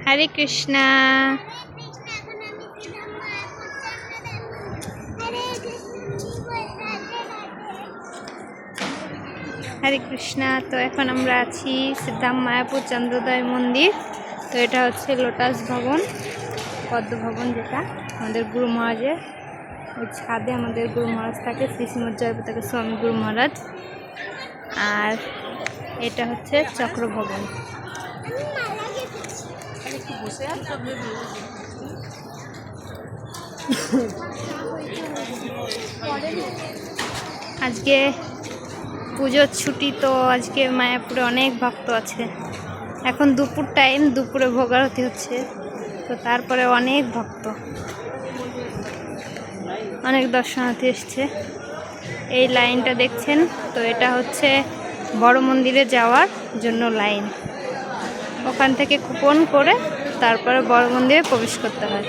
হরে কৃষ্ণা। হরে কৃষ্ণা। তো এখন আমরা আছি সিদ্ধাম মায়াপুর চন্দ্রোদয় মন্দির। তো এটা হচ্ছে লোটাস ভবন, পদ্ম ভবন, যেটা আমাদের গুরু মহারাজের। ওই ছাদে আমাদের গুরু মহারাজ থাকে, শ্রী শ্রীমদ জয়প্রতাকা স্বামী গুরু মহারাজ। আর এটা হচ্ছে চক্র ভবন। আজকে পুজোর ছুটি, তো আজকে মায়াপুরে অনেক ভক্ত আছে। এখন দুপুর টাইম, দুপুরে ভোগারতি হচ্ছে, তো তারপরে অনেক ভক্ত, অনেক দর্শনার্থী এসছে। এই লাইনটা দেখছেন, তো এটা হচ্ছে বড় মন্দিরে যাওয়ার জন্য লাইন। ওখান থেকে কুপন করে তারপরে বড় মন্দিরে প্রবেশ করতে হয়।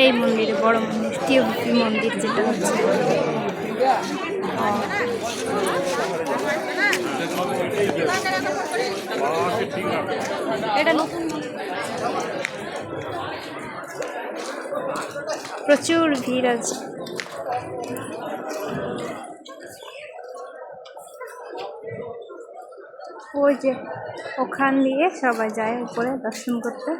এই মন্দিরে, বড় মন্দির, টিউবি মন্দির যেটা হচ্ছে। প্রচুর ভিড় আছে। ওই যে ওখান দিয়ে সবাই যায় উপরে দর্শন করতে।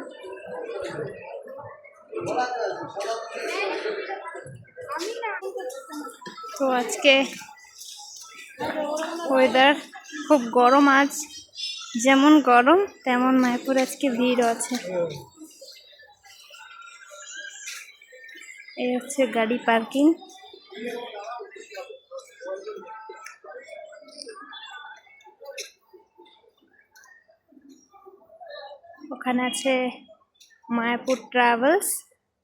তো আজকে ওয়েদার খুব গরম। আজ যেমন গরম তেমন মায়াপুর আজকে ভিড় আছে। এই হচ্ছে গাড়ি পার্কিং। ওখানে আছে মায়াপুর ট্রাভেলস,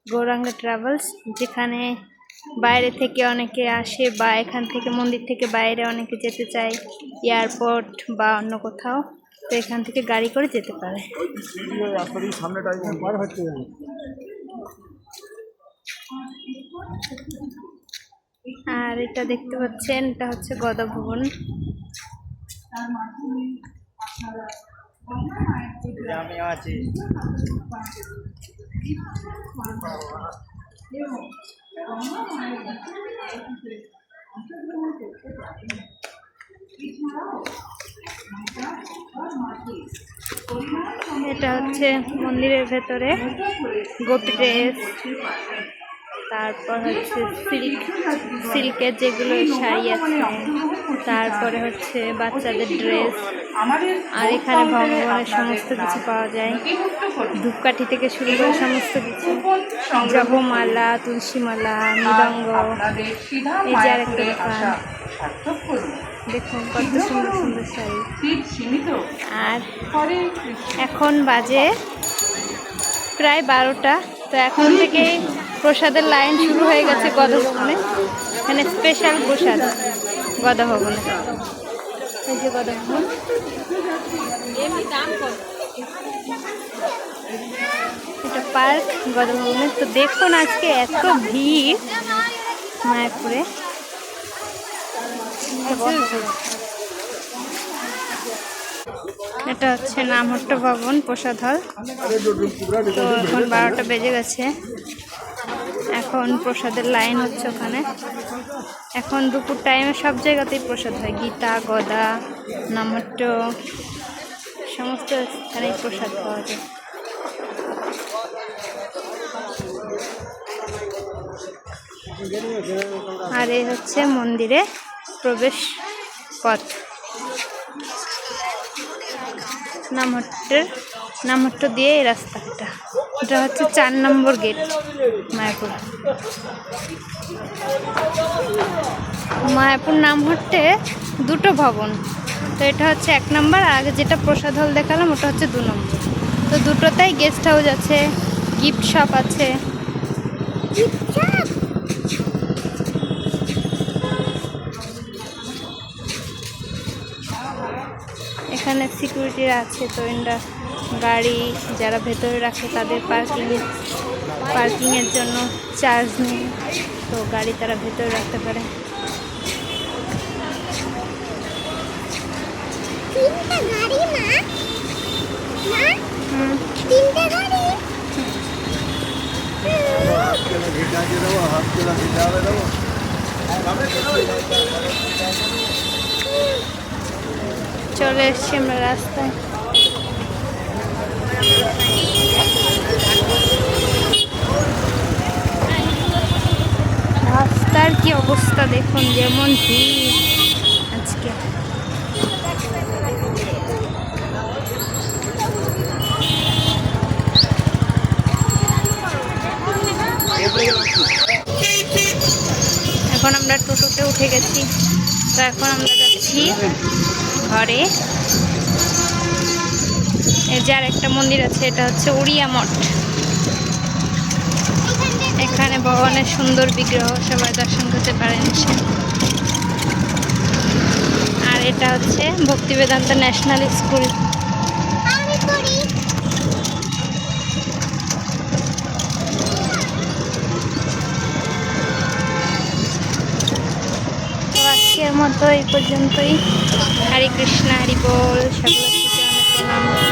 গৌরাঙ্গ ট্রাভেলস, যেখানে বাইরে থেকে অনেকে আসে, বা এখান থেকে মন্দির থেকে বাইরে অনেকে যেতে চায়, এয়ারপোর্ট বা অন্য কোথাও, তো এখান থেকে গাড়ি করে যেতে পারে। আর এটা দেখতে পাচ্ছেন, এটা হচ্ছে গদা ভবন। এটা হচ্ছে মন্দিরের ভেতরে গোপী ড্রেস, তারপর হচ্ছে সিল্কের যেগুলো শাড়ি আছে, তারপরে হচ্ছে বাচ্চাদের ড্রেস। আর এখানে ভগবানের সমস্ত কিছু পাওয়া যায়, ধূপকাঠি থেকে শুরু করে সমস্ত কিছু, জপমালা, তুলসী মালা, মৃদঙ্গ। এই যে আরেকটা দোকান, দেখুন কত সুন্দর সুন্দর শাড়ি। আর এখন বাজে প্রায় 12টা। তো এখন থেকেই প্রসাদের লাইন শুরু হয়ে গেছে গদা ভবনে। এখানে স্পেশাল প্রসাদ গদা ভবনে। এই যে গদা ভবন, এটা পার্ক গদা ভবনে। তো দেখুন আজকে এত ভিড় মায়াপুরে। এটা হচ্ছে নামহট্ট ভবন প্রসাদ হল। তো এখন 12টা বেজে গেছে, এখন প্রসাদের লাইন হচ্ছে ওখানে। এখন দুপুর টাইমে সব জায়গাতেই প্রসাদ হয়, গীতা, গদা, নামহট্ট, সমস্ত স্থানেই প্রসাদ পাওয়া যায়। আর এই হচ্ছে মন্দিরে প্রবেশ পথ। নামহট্ট দিয়ে এই রাস্তাটা, এটা হচ্ছে 4 নম্বর গেট মায়াপুর। মায়াপুর নামহট্টে দুটো ভবন, তো এটা হচ্ছে 1 নম্বর, আর আগে যেটা প্রসাদ হল দেখালাম ওটা হচ্ছে 2 নম্বর। তো দুটোতেই গেস্ট হাউস আছে, গিফট শপ আছে। এখানে সিকিউরিটিরা আছে, তো এরা গাড়ি যারা ভেতরে রাখে তাদের পার্কিংয়ের জন্য চার্জ নেই, তো গাড়ি তারা ভেতরে রাখতে পারে। চলে এসছি আমরা রাস্তায়। রাস্তার কি অবস্থা দেখুন, যেমন ভিড় আজকে। এখন আমরা টোটোতে উঠে গেছি, তো এখন আমরা যাচ্ছি ঘরে। এই যে আর একটা মন্দির আছে, এটা হচ্ছে উড়িয়া মঠ। এখানে ভগবানের সুন্দর বিগ্রহ, সবাই দর্শন করতে পারেন এসে। আর এটা হচ্ছে ভক্তি বেদান্ত ন্যাশনাল স্কুল। তো আজকের মতো এই পর্যন্তই। হরে কৃষ্ণ, হরি বল, সকলকে অনেক প্রণাম।